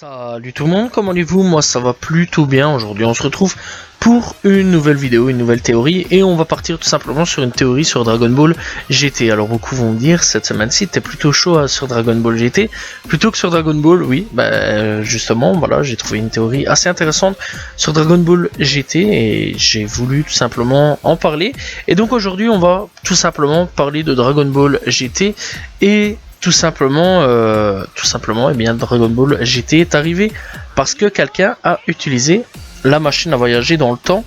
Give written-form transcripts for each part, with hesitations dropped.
Salut tout le monde, comment allez-vous? Moi ça va plutôt bien. Aujourd'hui on se retrouve pour une nouvelle vidéo, une nouvelle théorie, et on va partir tout simplement sur une théorie sur Dragon Ball GT. Alors beaucoup vont me dire, cette semaine-ci t'es plutôt chaud sur Dragon Ball GT plutôt que sur Dragon Ball. Oui, justement, voilà, j'ai trouvé une théorie assez intéressante sur Dragon Ball GT et j'ai voulu tout simplement en parler. Et donc aujourd'hui on va tout simplement parler de Dragon Ball GT et tout simplement, eh bien, Dragon Ball GT est arrivé parce que quelqu'un a utilisé la machine à voyager dans le temps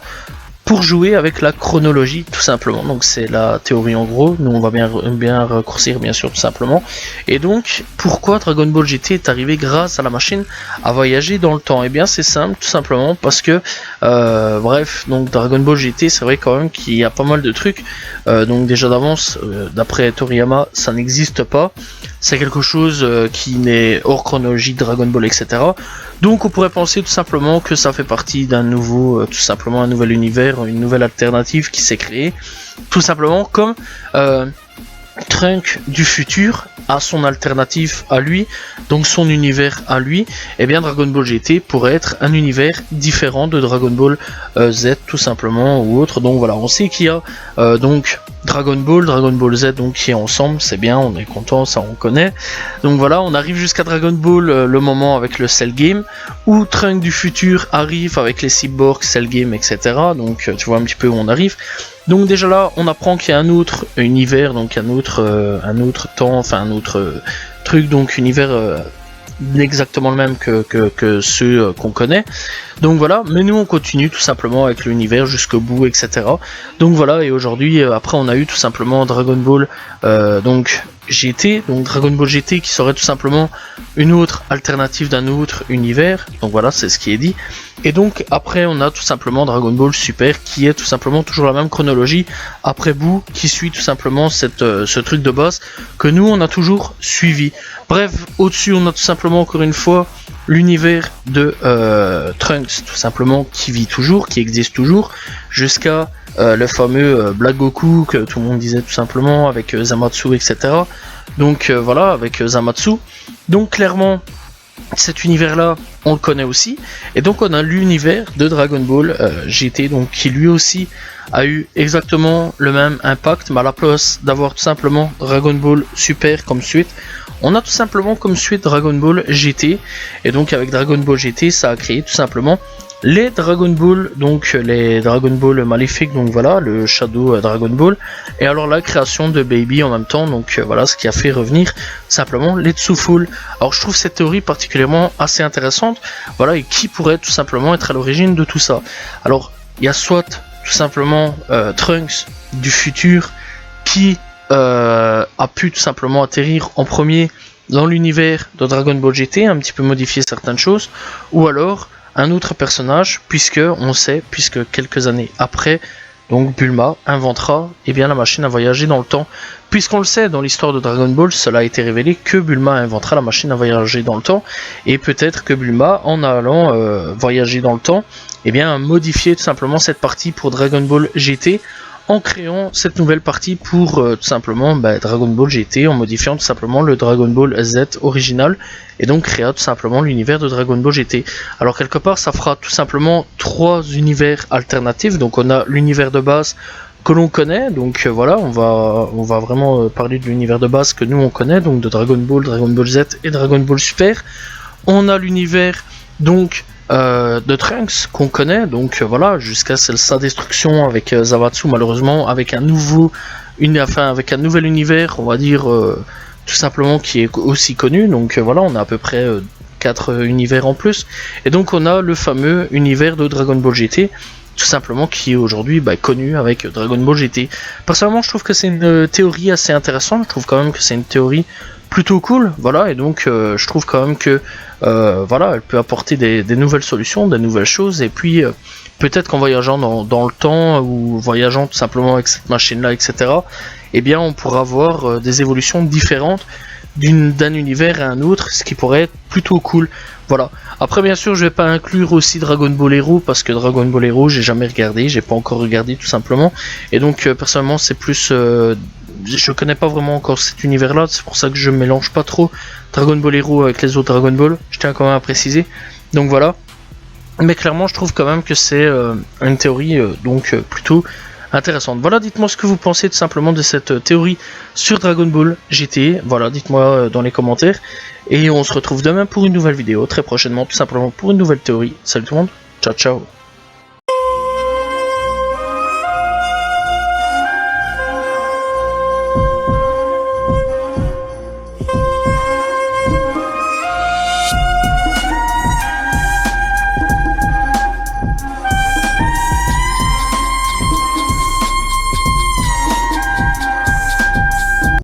pour jouer avec la chronologie, tout simplement. Donc c'est la théorie en gros. Nous on va bien raccourcir, bien sûr, tout simplement. Et donc pourquoi Dragon Ball GT est arrivé grâce à la machine à voyager dans le temps? Et bien c'est simple, tout simplement parce que bref, donc Dragon Ball GT, c'est vrai quand même qu'il y a pas mal de trucs. Donc déjà d'avance, d'après Toriyama, ça n'existe pas. C'est quelque chose qui n'est hors chronologie de Dragon Ball, etc. Donc on pourrait penser tout simplement que ça fait partie d'un nouveau, tout simplement un nouvel univers, une nouvelle alternative qui s'est créée, tout simplement comme Trunk du futur a son alternative à lui, donc son univers à lui. Et bien Dragon Ball GT pourrait être un univers différent de Dragon Ball Z tout simplement ou autre. Donc voilà, on sait qu'il y a donc Dragon Ball Z donc qui est ensemble, c'est bien, on est content, ça on connaît. Donc voilà, on arrive jusqu'à Dragon Ball le moment avec le Cell Game où Trunk du futur arrive avec les cyborgs, Cell Game, etc. Donc tu vois un petit peu où on arrive. Donc déjà là, on apprend qu'il y a un autre univers, donc un autre temps, enfin un autre truc, donc univers exactement le même que ceux qu'on connaît. Donc voilà, mais nous on continue tout simplement avec l'univers jusqu'au bout, etc. Donc voilà, et aujourd'hui, après on a eu tout simplement Dragon Ball donc GT, donc Dragon Ball GT qui serait tout simplement une autre alternative d'un autre univers. Donc voilà, c'est ce qui est dit. Et donc après on a tout simplement Dragon Ball Super qui est tout simplement toujours la même chronologie après bout, qui suit tout simplement ce truc de base que nous on a toujours suivi. Bref, au-dessus on a tout simplement encore une fois l'univers de Trunks tout simplement qui vit toujours, qui existe toujours jusqu'à le fameux Black Goku que tout le monde disait tout simplement avec Zamatsu, etc. Donc voilà, avec Zamatsu. Donc clairement cet univers là on le connaît aussi, et donc on a l'univers de Dragon Ball GT, donc qui lui aussi a eu exactement le même impact, mais à la place d'avoir tout simplement Dragon Ball Super comme suite, on a tout simplement comme suite Dragon Ball GT. Et donc avec Dragon Ball GT ça a créé tout simplement les Dragon Ball, donc les Dragon Ball maléfiques, donc voilà, le Shadow Dragon Ball, et alors la création de Baby en même temps, donc voilà ce qui a fait revenir simplement les Tsu-Full. Alors je trouve cette théorie particulièrement assez intéressante, voilà, et qui pourrait tout simplement être à l'origine de tout ça. Alors il y a soit tout simplement Trunks du futur qui a pu tout simplement atterrir en premier dans l'univers de Dragon Ball GT, un petit peu modifier certaines choses, ou alors un autre personnage, puisque quelques années après, donc Bulma inventera bien la machine à voyager dans le temps, puisqu'on le sait dans l'histoire de Dragon Ball, cela a été révélé que Bulma inventera la machine à voyager dans le temps, et peut-être que Bulma, en allant voyager dans le temps, modifier tout simplement cette partie pour Dragon Ball GT, en créant cette nouvelle partie pour tout simplement Dragon Ball GT, en modifiant tout simplement le Dragon Ball Z original, et donc créa tout simplement l'univers de Dragon Ball GT. Alors quelque part ça fera tout simplement trois univers alternatifs. Donc on a l'univers de base que l'on connaît, donc voilà, on va vraiment parler de l'univers de base que nous on connaît, donc de Dragon Ball Z et Dragon Ball Super. On a l'univers donc de Trunks qu'on connaît, donc voilà, jusqu'à sa destruction avec Zamatsu, malheureusement avec un nouvel univers, on va dire tout simplement, qui est aussi connu. Donc voilà, on a à peu près 4 univers en plus, et donc on a le fameux univers de Dragon Ball GT tout simplement qui est aujourd'hui connu avec Dragon Ball GT. Personnellement je trouve que c'est une théorie assez intéressante, je trouve quand même que c'est une théorie plutôt cool, voilà, et donc je trouve quand même que voilà, elle peut apporter des nouvelles solutions, des nouvelles choses, et puis peut-être qu'en voyageant dans le temps, ou voyageant tout simplement avec cette machine là, etc., on pourra avoir des évolutions différentes d'un univers à un autre, ce qui pourrait être plutôt cool. Voilà. Après bien sûr je vais pas inclure aussi Dragon Ball Hero, parce que Dragon Ball Hero j'ai jamais regardé, j'ai pas encore regardé tout simplement, et donc personnellement c'est plus je connais pas vraiment encore cet univers-là, c'est pour ça que je mélange pas trop Dragon Ball Hero avec les autres Dragon Ball, je tiens quand même à préciser. Donc voilà. Mais clairement, je trouve quand même que c'est une théorie plutôt intéressante. Voilà, dites-moi ce que vous pensez tout simplement de cette théorie sur Dragon Ball GT. Voilà, dites-moi dans les commentaires. Et on se retrouve demain pour une nouvelle vidéo, très prochainement, tout simplement pour une nouvelle théorie. Salut tout le monde, ciao ciao.